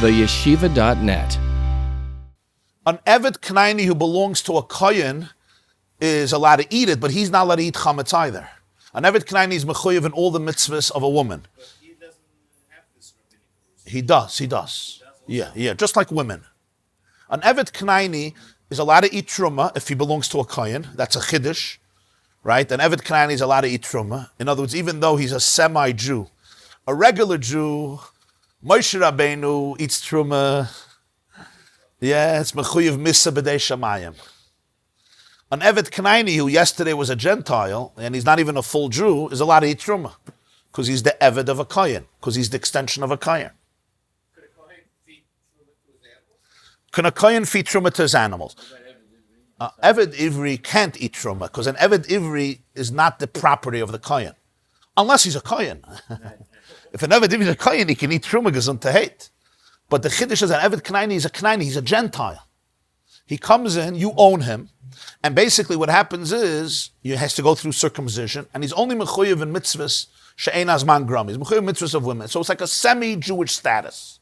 theyeshiva.net. An Avid Kanani who belongs to a kohen is allowed to eat it, but he's not allowed to eat chametz either. An Avid Kanani is mechuyev in all the mitzvahs of a woman. But he doesn't have this rabbinic rules. He does. Yeah, just like women. An Avid Kanani is allowed to eat truma if he belongs to a kohen. That's a chiddush, right? An Avid Kanani is allowed to eat truma. In other words, even though he's a semi-Jew, a regular Jew, Moshe Rabbeinu eats truma. Yeah, it's mechuyev misa b'dei shamayim. An Avid Kanani, who yesterday was a Gentile, and he's not even a full Jew, is allowed to eat truma, because he's the Avid of a kohen, because he's the extension of a kohen. Could a kohen feed truma to his animals? Can a kohen feed truma to his animals? Avid Ivri can't eat truma, because an Avid Ivri is not the property of the kohen, unless he's a kohen. If an Avid Ivri is a kohen, he can eat truma gesund to hate. But the chiddush is an Avid Kanani is a Kanani, he's a Gentile. He comes in, you own him, and basically what happens is, he has to go through circumcision, and he's only mechuyev in mitzvahs, she'ein azman gram. He's mechuyev in mitzvahs of women. So it's like a semi-Jewish status,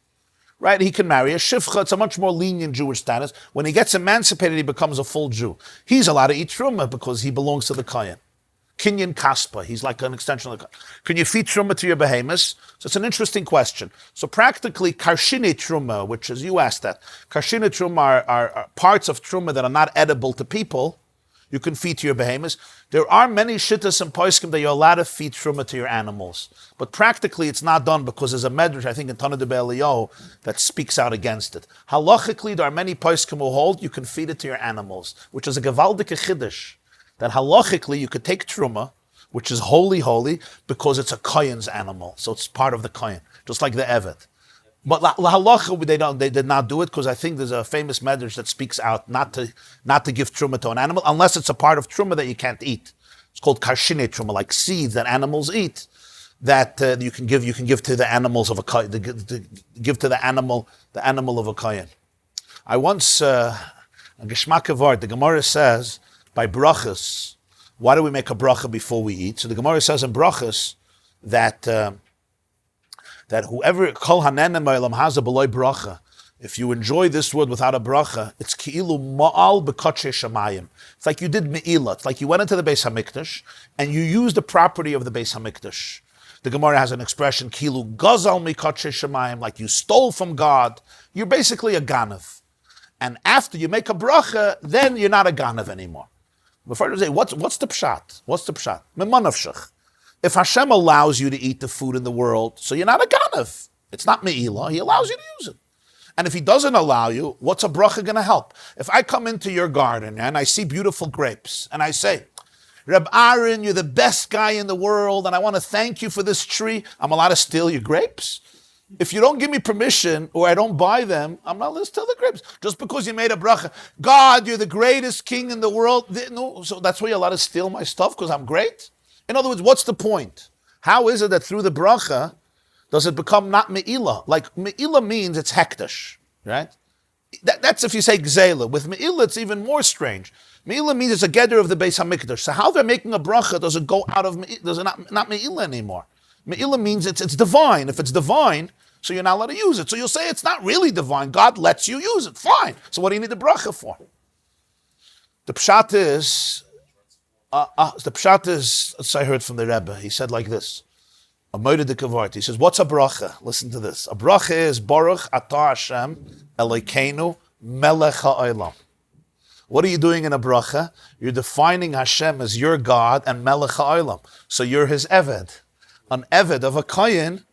right? He can marry a shifcha, it's a much more lenient Jewish status. When he gets emancipated, he becomes a full Jew. He's allowed to eat truma because he belongs to the kohen. Kinyan kaspa, he's like an extension of the kohen. Can you feed truma to your behemoths? So it's an interesting question. So practically, karshine truma, which is, you asked that, karshine truma are parts of truma that are not edible to people, you can feed to your behemoths. There are many shittas and poiskim that you're allowed to feed truma to your animals. But practically, it's not done because there's a medrash, I think in Tana de Be'elio, that speaks out against it. Halachically, there are many poiskim who hold you can feed it to your animals, which is a gewaldike chiddush. That halachically you could take truma, which is holy, because it's a kohen's animal, so it's part of the kohen, just like the evet. But halacha they did not do it because I think there's a famous medrash that speaks out not to give truma to an animal unless it's a part of truma that you can't eat. It's called karshine truma, like seeds that animals eat that you can give to the animals of a kohen, give to the animal of a kohen. I once a geschmack avart, the Gemara says. By brachas, why do we make a bracha before we eat? So the Gemara says in brachas that whoever kol hanenem ba'olam haza b'loi bracha, if you enjoy this word without a bracha, it's ki'ilu ma'al b'kotshei shamayim. It's like you did me'ilah. It's like you went into the Beis Hamikdash and you used the property of the Beis Hamikdash. The Gemara has an expression ki'ilu gazal mikotshei shamayim, like you stole from God. You're basically a ganav. And after you make a bracha, then you're not a ganav anymore. Before I say, what's the pshat? What's the pshat? Memanavshach. If Hashem allows you to eat the food in the world, so you're not a ganav. It's not me'ilah. He allows you to use it. And if he doesn't allow you, what's a bracha going to help? If I come into your garden and I see beautiful grapes, and I say, Reb Aaron, you're the best guy in the world, and I want to thank you for this tree, I'm allowed to steal your grapes? If you don't give me permission or I don't buy them, I'm not allowed to steal the grapes. Just because you made a bracha, God, you're the greatest king in the world. No, so that's why you're allowed to steal my stuff because I'm great? In other words, what's the point? How is it that through the bracha, does it become not me'ilah? Like me'ilah means it's hektish, right? That's if you say gzela. With me'ilah, it's even more strange. Me'ilah means it's a gather of the Beis Hamikdash. So how they're making a bracha, does it go out of me'ilah? Does it not me'ilah anymore? Me'ilah means it's divine. If it's divine, so you're not allowed to use it. So you'll say it's not really divine. God lets you use it. Fine. So what do you need the bracha for? The pshat is, as I heard from the Rebbe, he said like this, a moed de kavart. He says, what's a bracha? Listen to this. A bracha is Baruch Atah Hashem Elokeinu Melech HaOlam. What are you doing in a bracha? You're defining Hashem as your God and Melech HaOlam. So you're his Eved. An Eved of a kohen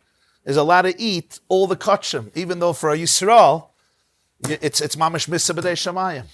is allowed to eat all the kachim, even though for a Yisrael, it's mamash misa b'dei shamayim.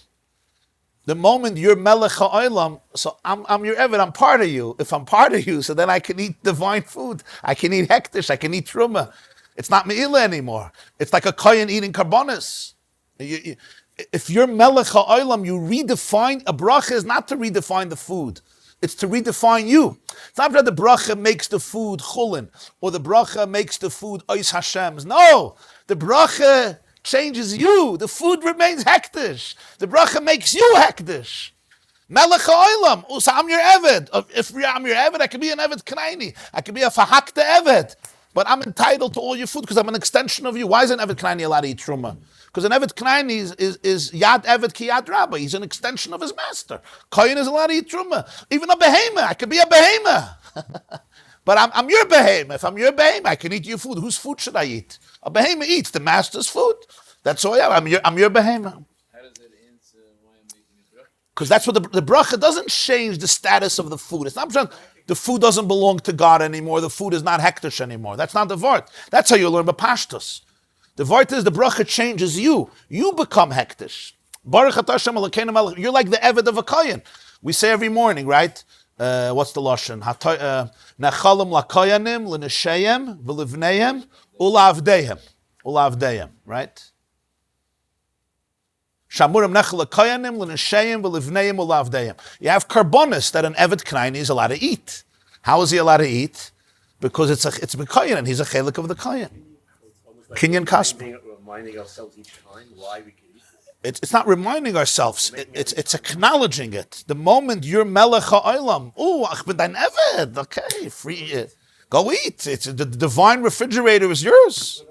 The moment you're melech ha'olam, so I'm your Eved, I'm part of you. If I'm part of you, so then I can eat divine food. I can eat hektish, I can eat truma. It's not me'ilah anymore. It's like a kohen eating karbonis. If you're melech ha'olam, you redefine, a bracha is not to redefine the food. It's to redefine you. It's not that the bracha makes the food chulin, or the bracha makes the food ois Hashem's. No, the bracha changes you. The food remains hektish. The bracha makes you hektish. Melech ha'olam. So I'm your Eved. If I'm your Eved, I can be an Eved Kanani. I can be a fahakta Eved. but I'm entitled to all your food because I'm an extension of you. Why is an Avid Kanani allowed to eat truma? Because an Avid Kanani is Yad Avid Ki Yad Rabbi. He's an extension of his master. Kohen is allowed to eat truma. Even a behemoth, I could be a behemoth. But I'm your behemoth. If I'm your behemoth, I can eat your food. Whose food should I eat? A behemoth eats the master's food. That's all I am. I'm your behemoth. How does that answer why I'm making a bracha? Because that's what the bracha doesn't change the status of the food. It's not the food doesn't belong to God anymore. The food is not hektish anymore. That's not the vart. That's how you learn Bapashtos. The vart is the bracha changes you. You become hektish. Baruch atah Hashem Elokeinu melech. You're like the Eved of a Kohen. We say every morning, right? What's the lashon? Nechalim lakoyanim l'neshayim v'livneiim ulavdeihem. Ulavdeihem, right? Shamurim nechel lakoyanim l'neshayim v'livneiim ulavdeihem. You have karbonis that an Eved Kanani is allowed to eat. How is he allowed to eat? Because it's a kohen and he's a chelik of the kohen. Kinyan Kaspa. Reminding ourselves each time why we can eat this. It's not reminding ourselves. It's acknowledging it. The moment you're melech ha'olam, ach ben dein Eved, okay, free, go eat. It's the divine refrigerator is yours.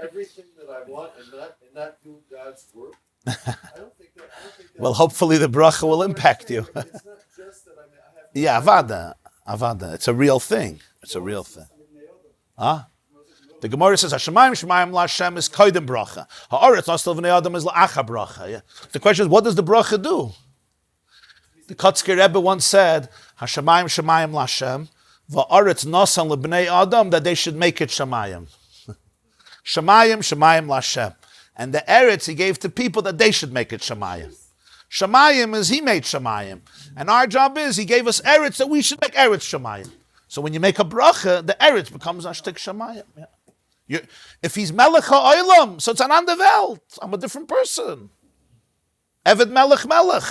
Everything that I want and not do God's work. I don't think that. Well, hopefully the bracha will impact you. It's not just that I have. Yeah, avada. It's a real thing. It's a real thing. Huh? The Gemara says, Hashemayim Shemayim LaHashem is koydem bracha. Ha'aretz nostal v'nei adam is la'acha bracha. Yeah. The question is, what does the bracha do? The Kotzker Rebbe once said, Hashemayim Shemayim LaHashem, v'aretz nostal v'nei adam, that they should make it Shemayim. Shemayim LaHashem. And the Eretz he gave to people that they should make it Shemayim. Shemayim is he made Shemayim. And our job is he gave us Eretz that we should make Eretz Shemayim. So when you make a bracha, the Eretz becomes Ashtik Shemayim. Yeah. If he's Melech HaOlam, so it's an andere Welt. I'm a different person. Avid Melech.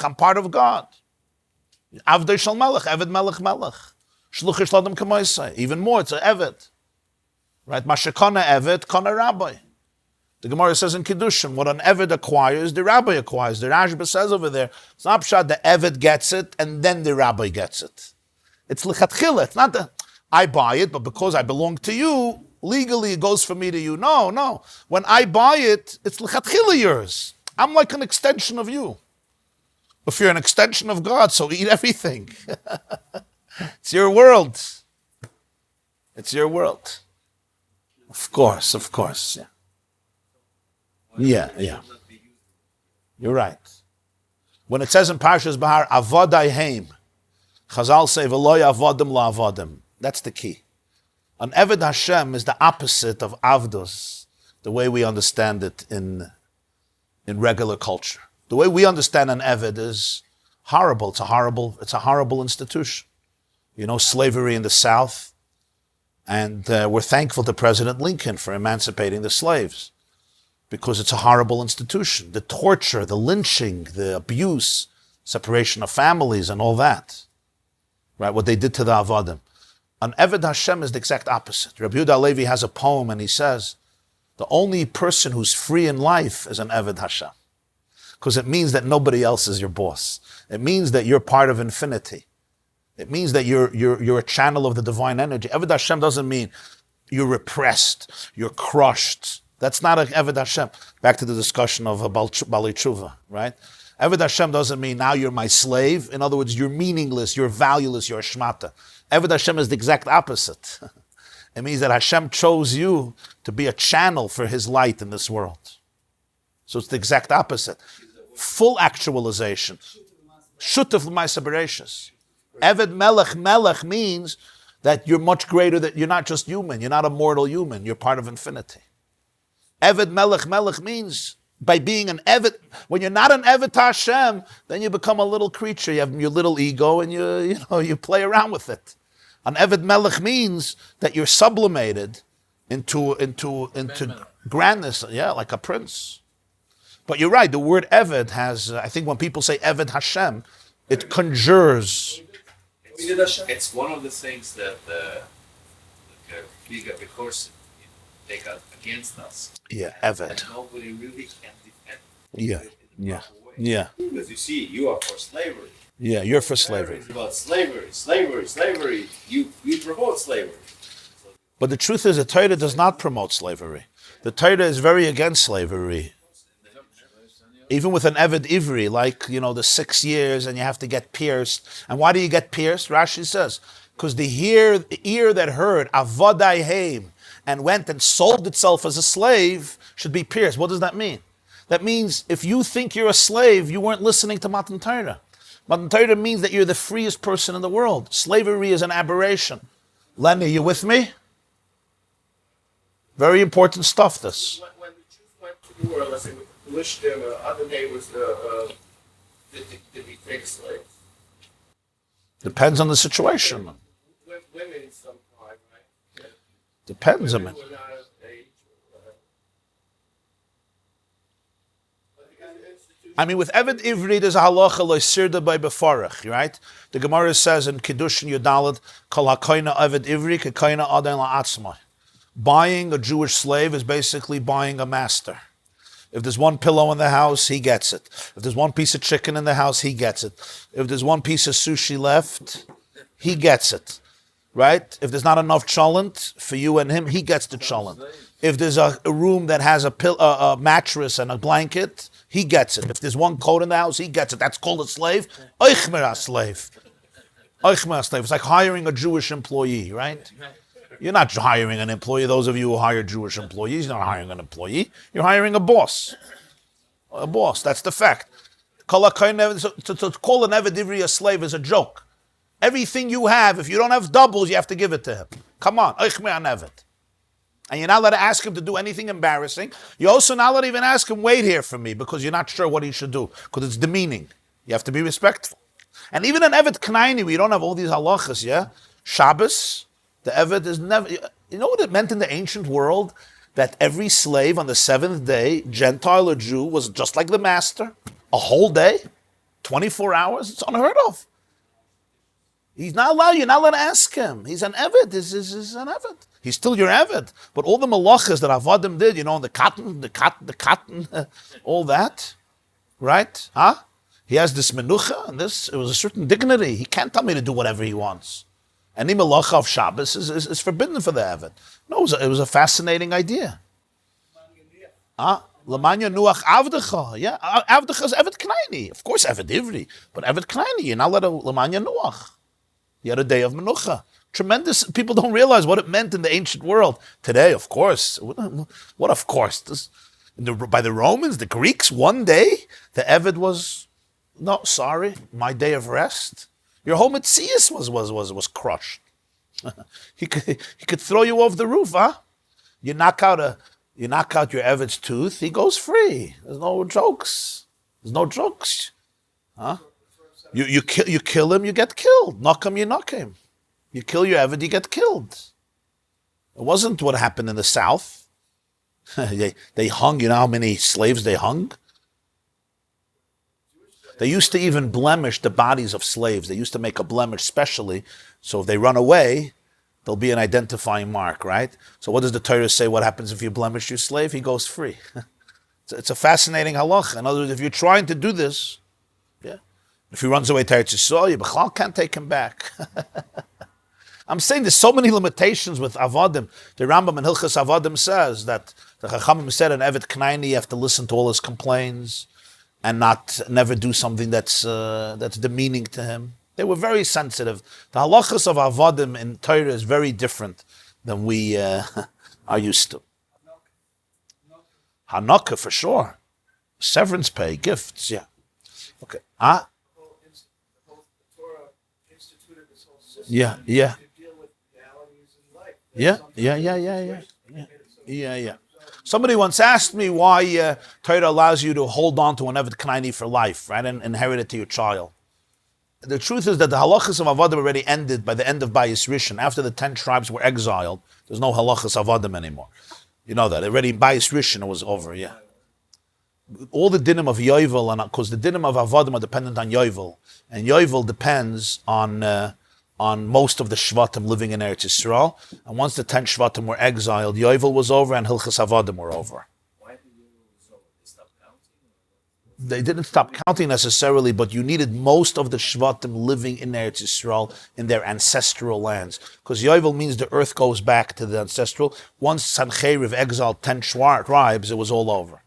I'm part of God. Avdei Shal Melech, Avid Melech. Shluchish Ladam Monsey. Even more, it's an Avid. Right? Mashakona Avid, Kona Rabbi. The Gemara says in Kiddushin, what an Avid acquires, the Rabbi acquires. The Rashba says over there, it's not pshat, the Avid gets it, and then the Rabbi gets it. It's lichatchila. It's not that I buy it, but because I belong to you, legally it goes from me to you. No. When I buy it, it's lichatchila yours. I'm like an extension of you. If you're an extension of God, so eat everything. It's your world. It's your world. Of course. Yeah. You're right. When it says in Parshas Bahar, Avodai Heim, Chazal say, V'lo yavodim la'avodim. That's the key. An Eved Hashem is the opposite of Avdos, the way we understand it in regular culture. The way we understand an Eved is horrible. It's a horrible institution. You know, slavery in the South. And we're thankful to President Lincoln for emancipating the slaves. Because it's a horrible institution. The torture, the lynching, the abuse, separation of families and all that. Right, what they did to the Avadim. An Eved Hashem is the exact opposite. Rabbi Yehuda Halevi has a poem and he says, the only person who's free in life is an Eved Hashem. Because it means that nobody else is your boss. It means that you're part of infinity. It means that you're a channel of the divine energy. Eved Hashem doesn't mean you're repressed, you're crushed. That's not an Eved Hashem. Back to the discussion of Bali Tshuva, right? Eved Hashem doesn't mean now you're my slave. In other words, you're meaningless, you're valueless, you're a shmata. Eved Hashem is the exact opposite. It means that Hashem chose you to be a channel for His light in this world. So it's the exact opposite. Full actualization. Shutaf l'maisa bereshis. Eved Melech means that you're much greater, that you're not just human, you're not a mortal human, you're part of infinity. Eved Melech means by being an Eved, when you're not an Eved to Hashem, then you become a little creature. You have your little ego and you play around with it. An Eved Melech means that you're sublimated into grandness, like a prince. But you're right, the word Eved has, I think when people say Eved Hashem, it conjures. It's one of the things that the Krieg course take out against us. Yeah, Eved. And nobody really can defend. Yeah. Because you see, you are for slavery. Yeah, you're for slavery. It's about slavery. You promote slavery. But the truth is, the Torah does not promote slavery. The Torah is very against slavery. Even with an Avid Ivri, like, the 6 years and you have to get pierced. And why do you get pierced? Rashi says, because the ear that heard Avodai Heim and went and sold itself as a slave should be pierced. What does that mean? That means if you think you're a slave, you weren't listening to Matan Torah. Matan Torah means that you're the freest person in the world. Slavery is an aberration. Lenny, you with me? Very important stuff, this. When the Jews went to the world, let's say with the Lishtim or other neighbors, did we take slaves? Depends on the situation. Women sometimes, right? Depends on Women it. who were not of age or whatever. But the institution- I mean, with Eved Ivri, there's a halacha loisirda by befarach, right? The Gemara says in Kiddushin Yudalit, Kol hakoina Eved Ivri, kekoina adan la'atzmai. Buying a Jewish slave is basically buying a master. If there's one pillow in the house, he gets it. If there's one piece of chicken in the house, he gets it. If there's one piece of sushi left, he gets it. Right? If there's not enough cholent for you and him, he gets the cholent. If there's a room that has a mattress and a blanket, he gets it. If there's one coat in the house, he gets it. That's called a slave. Oichmer slave. Oichmer slave. It's like hiring a Jewish employee, right? You're not hiring an employee. Those of you who hire Jewish employees, you're not hiring an employee. You're hiring a boss. A boss. That's the fact. To call an Eved Ivri a slave is a joke. Everything you have, if you don't have doubles, you have to give it to him. Come on. And you're not allowed to ask him to do anything embarrassing. You're also not allowed to even ask him, wait here for me, because you're not sure what he should do, because it's demeaning. You have to be respectful. And even an Avid Kanani, we don't have all these halachas, yeah? Shabbos, the Eved is never... You know what it meant in the ancient world? That every slave on the 7th day, Gentile or Jew, was just like the master. A whole day, 24 hours, it's unheard of. He's not allowed, you're not allowed to ask him. He's an Eved, he's an Eved. He's still your Eved. But all the malachas that Avadim did, the cotton, all that, right? Huh? He has this menucha, and it was a certain dignity. He can't tell me to do whatever he wants. Any malacha of Shabbos is forbidden for the Eved. No, it was a fascinating idea. Lamanya nuach avdecha. Yeah, avdecha is Eved Kanani. Of course, Eved Ivri. But Eved Kanani, you're not allowed to Lamanya nuach. You had a day of menucha. Tremendous. People don't realize what it meant in the ancient world. Today, of course. What of course? By the Romans, the Greeks, one day, the Eved was, no, sorry, my day of rest. Your whole Metzius was crushed. he could throw you off the roof, huh? You knock out your Eved's tooth, he goes free. There's no jokes. Huh? You kill him, you get killed. Knock him, you knock him. You kill your Eved, you get killed. It wasn't what happened in the South. They hung, you know how many slaves they hung? They used to even blemish the bodies of slaves. They used to make a blemish specially, so if they run away, there'll be an identifying mark, right? So what does the Torah say? What happens if you blemish your slave? He goes free. It's a fascinating halacha. In other words, if you're trying to do this, yeah, if he runs away to Eretz Yisrael, you B'chal can't take him back. I'm saying there's so many limitations with Avadim. The Rambam in Hilchas Avadim says that the Chachamim said an Eved Kanani, you have to listen to all his complaints and never do something that's demeaning to him. They were very sensitive. The halachas of Avadim in Torah is very different than we are used to. Hanukkah for sure. Severance pay, gifts, yeah. Okay. The Torah instituted this whole system Yeah. to deal with realities in life. Yeah. Somebody once asked me why Torah allows you to hold on to an Eved Kanani for life, right, and inherit it to your child. The truth is that the halachas of Avadim already ended by the end of Bayis Rishon. After the 10 tribes were exiled, there's no halachas Avadim anymore. You know that. Already Bayis Rishon it was over, yeah. All the dinim of Yovel, and because the dinim of Avadim are dependent on Yovel, and Yovel depends on most of the Shvatim living in Eretz Yisrael. And once the 10 Shvatim were exiled, Yovel was over and Hilchas Avadim were over. Why did you so they stopped counting? They didn't stop counting necessarily, but you needed most of the Shvatim living in Eretz Yisrael, in their ancestral lands. Because Yovel means the earth goes back to the ancestral. Once Sancheriv exiled 10 tribes, it was all over.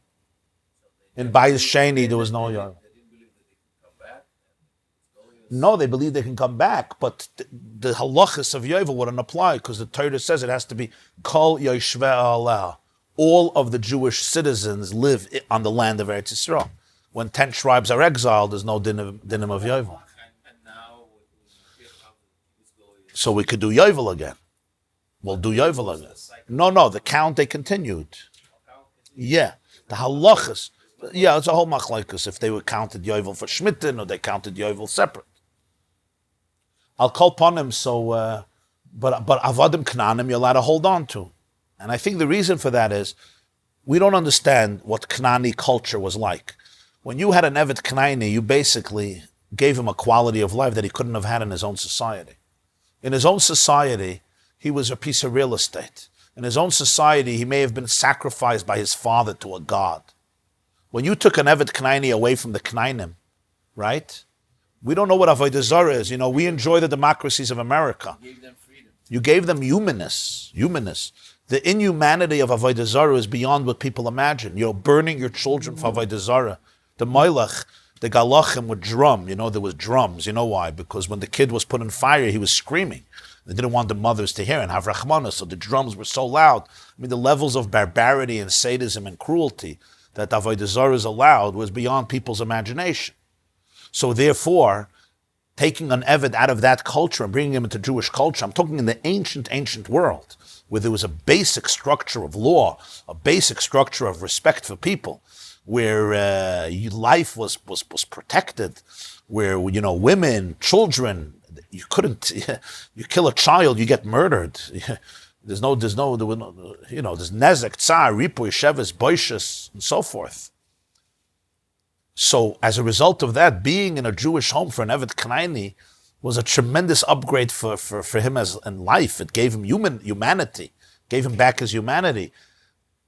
In Bayis Sheni, there was no Yovel. No, they believe they can come back, but the halachas of Yovel wouldn't apply, because the Torah says it has to be Kol Yoshvei Allah. All of the Jewish citizens live on the land of Eretz Yisrael. When 10 tribes are exiled, there's no dinim of Yovel. So we could do Yovel again. We'll do Yovel again. No, the count, they continued. Yeah, the halachas. Yeah, it's a whole machlokes if they were counted Yovel for Shmitten or they counted Yovel separate. I'll call upon him, so, but Avadim Kananim you're allowed to hold on to. And I think the reason for that is we don't understand what Kanani culture was like. When you had an Avid Kanani, you basically gave him a quality of life that he couldn't have had in his own society. In his own society, he was a piece of real estate. In his own society, he may have been sacrificed by his father to a god. When you took an Avid Kanani away from the Kanainim, right? We don't know what Avodah Zarah is. You know, we enjoy the democracies of America. You gave them freedom. You gave them humanness. The inhumanity of Avodah Zarah is beyond what people imagine. You're burning your children for Avodah Zarah. The Moilach, the Galachim would drum. You know, there was drums. You know why? Because when the kid was put in fire, he was screaming. They didn't want the mothers to hear and have Rachmana, so the drums were so loud. I mean, the levels of barbarity and sadism and cruelty that Avodah Zarah is allowed was beyond people's imagination. So therefore, taking an Eved out of that culture and bringing him into Jewish culture, I'm talking in the ancient world, where there was a basic structure of law, a basic structure of respect for people, where life was protected, where, you know, women, children, you couldn't, you kill a child, you get murdered. There's nezek, tsar, ripuy, sheves, boishes, and so forth. So as a result of that, being in a Jewish home for an Avid Kanani was a tremendous upgrade for him as in life. It gave him humanity, gave him back his humanity.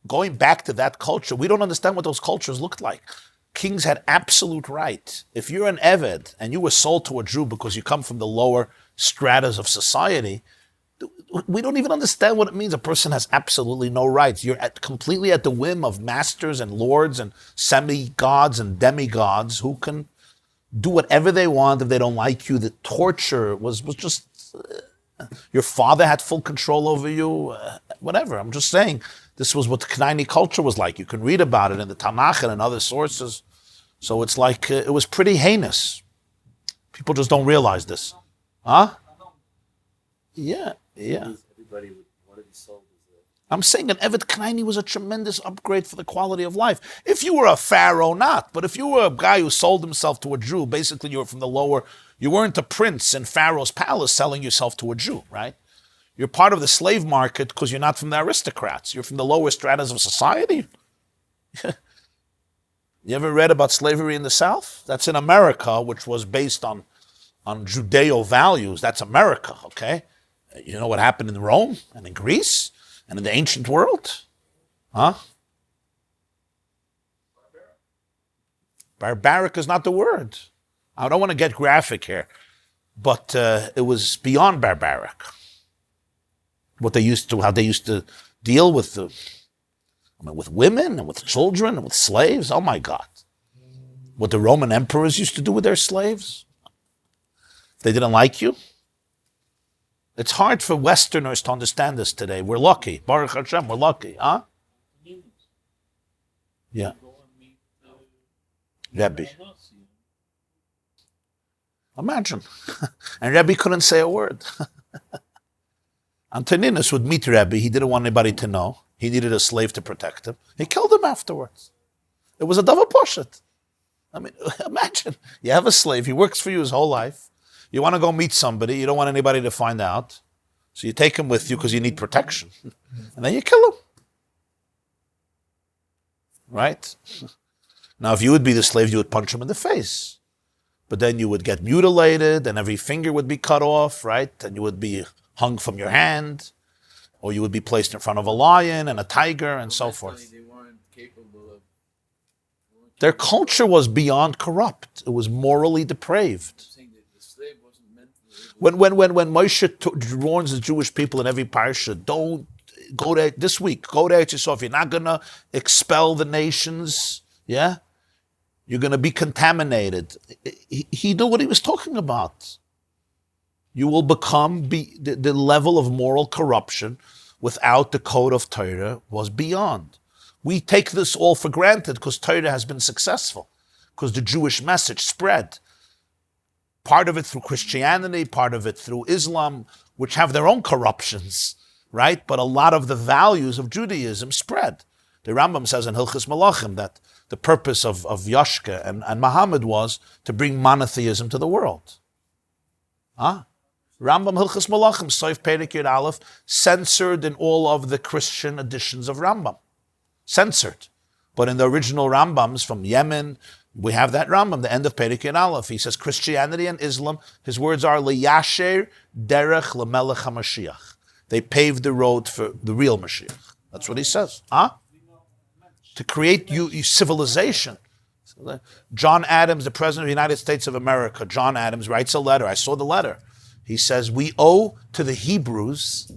Going back to that culture, we don't understand what those cultures looked like. Kings had absolute right. If you're an Eved and you were sold to a Jew because you come from the lower stratas of society, we don't even understand what it means. A person has absolutely no rights. You're completely at the whim of masters and lords and semi-gods and demigods who can do whatever they want if they don't like you. The torture was just... your father had full control over you, whatever. I'm just saying, this was what the Kanani culture was like. You can read about it in the Tanakh and in other sources. So it's like, it was pretty heinous. People just don't realize this. Huh? Yeah. Everybody would want to be sold as I'm saying an Avid Kanani was a tremendous upgrade for the quality of life. If you were a pharaoh, not. But if you were a guy who sold himself to a Jew, basically you were from the lower, you weren't a prince in Pharaoh's palace selling yourself to a Jew, right? You're part of the slave market because you're not from the aristocrats. You're from the lower stratas of society. You ever read about slavery in the South? That's in America, which was based on Judeo values. That's America, okay? You know what happened in Rome and in Greece and in the ancient world? Huh? Barbaric is not the word. I don't want to get graphic here, but it was beyond barbaric. How they used to deal with with women and with children and with slaves. Oh my God. What the Roman emperors used to do with their slaves. If they didn't like you. It's hard for Westerners to understand this today. We're lucky. Baruch Hashem, we're lucky. Huh? Yeah. Rebbe. Imagine. And Rebbe couldn't say a word. Antoninus would meet Rebbe. He didn't want anybody to know. He needed a slave to protect him. He killed him afterwards. It was a davar poshet. I mean, imagine. You have a slave. He works for you his whole life. You want to go meet somebody. You don't want anybody to find out. So you take him with you because you need protection. And then you kill him. Right? Now, if you would be the slave, you would punch him in the face. But then you would get mutilated and every finger would be cut off, right? And you would be hung from your hand. Or you would be placed in front of a lion and a tiger and so forth. They weren't capable Their culture was beyond corrupt. It was morally depraved. When Moshe warns the Jewish people in every parsha, don't go there this week. Go there to if you're not gonna expel the nations, yeah, you're gonna be contaminated. He knew what he was talking about. You will become the level of moral corruption without the code of Torah was beyond. We take this all for granted because Torah has been successful, because the Jewish message spread. Part of it through Christianity, part of it through Islam, which have their own corruptions, right? But a lot of the values of Judaism spread. The Rambam says in Hilchos Malachim that the purpose of Yashka and Muhammad was to bring monotheism to the world. Rambam Hilchos Malachim, Soif Perek Yud Aleph, censored in all of the Christian editions of Rambam. Censored. But in the original Rambams from Yemen, we have that Rambam, the end of Perek Yud Aleph. He says Christianity and Islam, his words are Liyasher Derech Lemelech HaMashiach. They paved the road for the real Mashiach. That's what he says. To create civilization. John Adams, the President of the United States of America, John Adams writes a letter. I saw the letter. He says, we owe to the Hebrews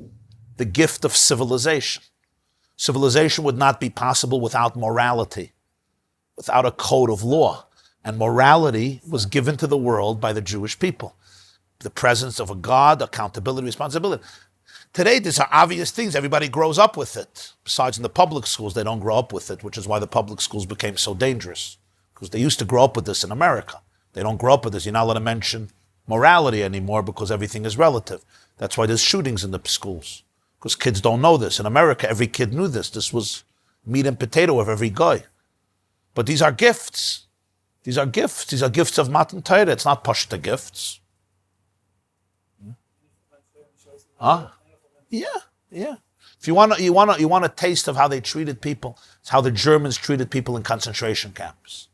the gift of civilization. Civilization would not be possible without morality, without a code of law. And morality was given to the world by the Jewish people. The presence of a God, accountability, responsibility. Today, these are obvious things. Everybody grows up with it. Besides in the public schools, they don't grow up with it, which is why the public schools became so dangerous. Because they used to grow up with this in America. They don't grow up with this. You're not allowed to mention morality anymore because everything is relative. That's why there's shootings in the schools. Because kids don't know this. In America, every kid knew this. This was meat and potato of every guy. But these are gifts. These are gifts. These are gifts of Matan Torah. It's not Pashta gifts. Yeah. If you want a taste of how they treated people, it's how the Germans treated people in concentration camps.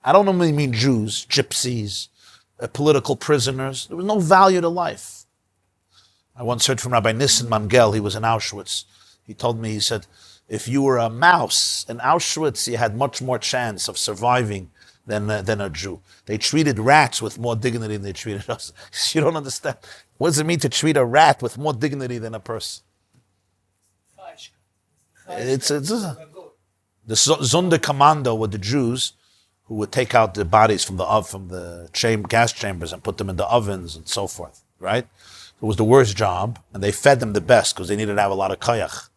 I don't only mean Jews, gypsies, political prisoners. There was no value to life. I once heard from Rabbi Nissen Mangel, he was in Auschwitz. He told me, he said, if you were a mouse in Auschwitz, you had much more chance of surviving than a Jew. They treated rats with more dignity than they treated us. You don't understand. What does it mean to treat a rat with more dignity than a person? It's the Sonderkommando with the Jews who would take out the bodies from the gas chambers and put them in the ovens and so forth, right? It was the worst job, and they fed them the best because they needed to have a lot of koyach.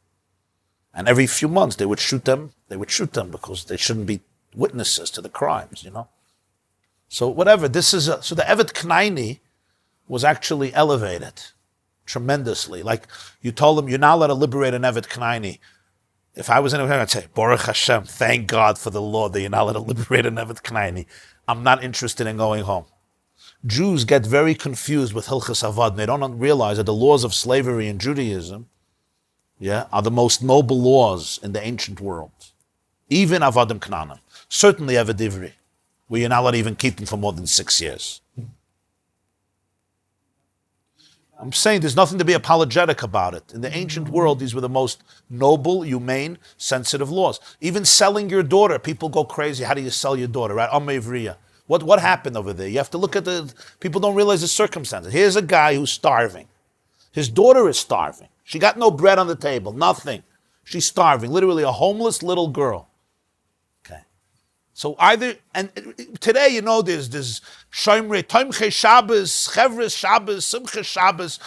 And every few months they would shoot them. They would shoot them because they shouldn't be witnesses to the crimes, So whatever, so the Avid Kanani was actually elevated tremendously. Like you told them, you're not allowed to liberate an Avid Kanani. If I was in America, I'd say, Baruch Hashem, thank God for the law that you're not allowed to liberate an Avid Kanani. I'm not interested in going home. Jews get very confused with Hilchos Avad. They don't realize that the laws of slavery in Judaism, are the most noble laws in the ancient world. Even Avadim Kananim. Certainly Avid Ivri, where you're not allowed to even keep them for more than 6 years. I'm saying there's nothing to be apologetic about it. In the ancient world, these were the most noble, humane, sensitive laws. Even selling your daughter, people go crazy. How do you sell your daughter, right? Amevriya. What happened over there? You have to look at people don't realize the circumstances. Here's a guy who's starving. His daughter is starving. She got no bread on the table, nothing. She's starving, literally a homeless little girl. Okay. So and today, there's Shomrei, Tomchei Shabbos, Chevres Shabbos, Simcha Shabbos.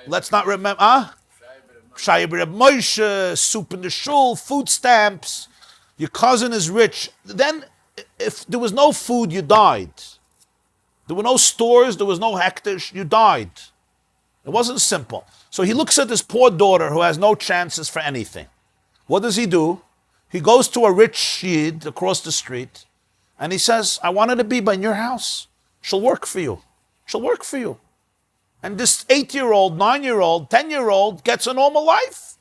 Let's not remember, Shai Reb Moshe, soup in the shul, food stamps. Your cousin is rich. Then, if there was no food, you died. There were no stores, there was no hektish, you died. It wasn't simple. So he looks at this poor daughter who has no chances for anything. What does he do? He goes to a rich Yid across the street and he says, I want her to be in your house. She'll work for you. She'll work for you. And this 8-year-old, 9-year-old, 10-year-old gets a normal life.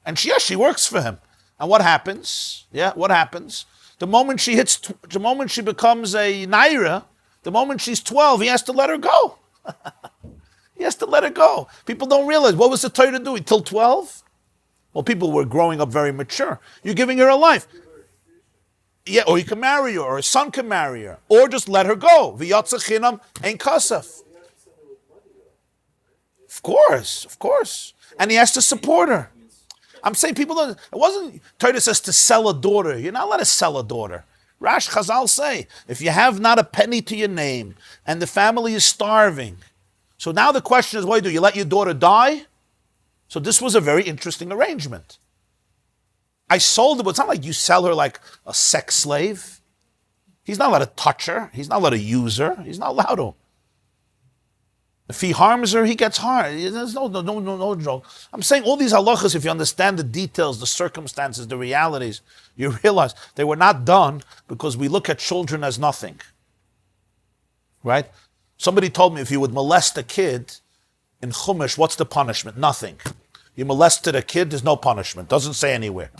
And she works for him. And what happens? What happens? The moment she becomes a naira, the moment she's 12, he has to let her go. He has to let her go. People don't realize, what was the Torah doing till 12? Well, people were growing up very mature. You're giving her a life. Yeah, or you can marry her, or his son can marry her, or just let her go. V'yatza chinam ein kasef. Of course. And he has to support her. I'm saying people don't, it wasn't, Torah says to sell a daughter. You're not allowed to sell a daughter. Rash Chazal say, if you have not a penny to your name, and the family is starving, so now the question is, what do? You let your daughter die? So this was a very interesting arrangement. I sold her, but it's not like you sell her like a sex slave. He's not allowed to touch her. He's not allowed to use her. He's not allowed to. If he harms her, he gets harmed. There's no joke. I'm saying all these halachas, if you understand the details, the circumstances, the realities, you realize they were not done because we look at children as nothing. Right? Somebody told me if you would molest a kid in Chumash, what's the punishment? Nothing. You molested a kid, there's no punishment. Doesn't say anywhere.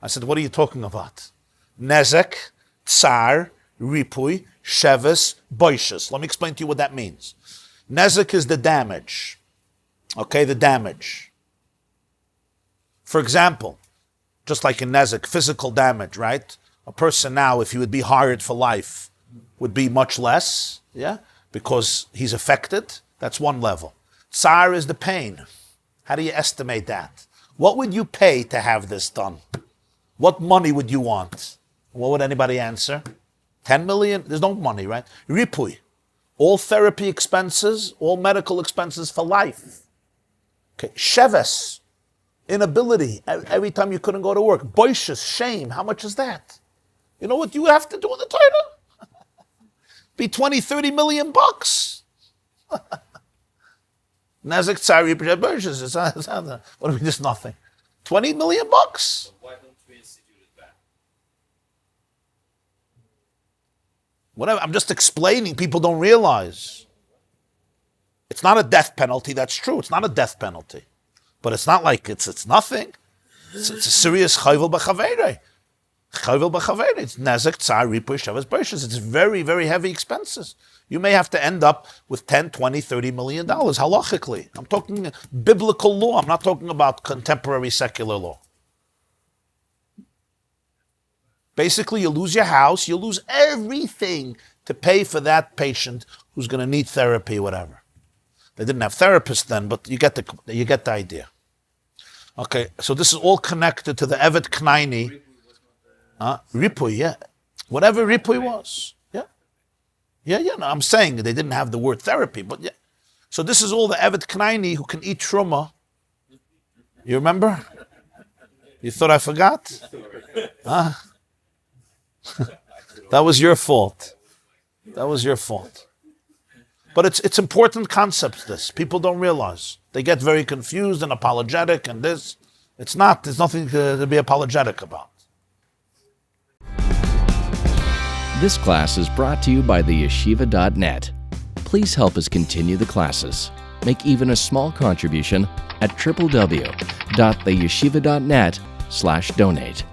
I said, what are you talking about? Nezek, tsar, ripui, sheves, boishes. Let me explain to you what that means. Nezek is the damage. Okay, the damage. For example, just like in Nezek, physical damage, right? A person now, if he would be hired for life, would be much less, yeah? Because he's affected. That's one level. Tsar is the pain. How do you estimate that? What would you pay to have this done? What money would you want? What would anybody answer? 10 million? There's no money, right? Ripui. All therapy expenses, all medical expenses for life. Okay, sheves, inability, every time you couldn't go to work. Boishes, shame, how much is that? You know what you have to do in the Torah? Be 20, 30 million bucks. Nezek tsari boishes, it's not, what do we just nothing? 20 million bucks. So why don't we institute it back? Whatever. I'm just explaining. People don't realize. It's not a death penalty. That's true. It's not a death penalty. But it's not like it's nothing. It's a serious chayvel b'chaveirei. Chayvel b'chaveirei. It's nezek, tsar, ripui, shavas, boishes. It's very, very heavy expenses. You may have to end up with 10, 20, 30 million dollars, halachically. I'm talking biblical law. I'm not talking about contemporary secular law. Basically, you lose your house, you lose everything to pay for that patient who's going to need therapy, whatever. They didn't have therapists then, but you get the idea. Okay, so this is all connected to the Avid Kanani. Ripui, yeah. Whatever Ripui was. Yeah, no, I'm saying they didn't have the word therapy, but yeah. So this is all the Avid Kanani who can eat Rumah. You remember? You thought I forgot? That was your fault. But it's important concepts, this. People don't realize. They get very confused and apologetic and this. It's not. There's nothing to be apologetic about. This class is brought to you by theyeshiva.net. Please help us continue the classes. Make even a small contribution at www.theyeshiva.net/donate.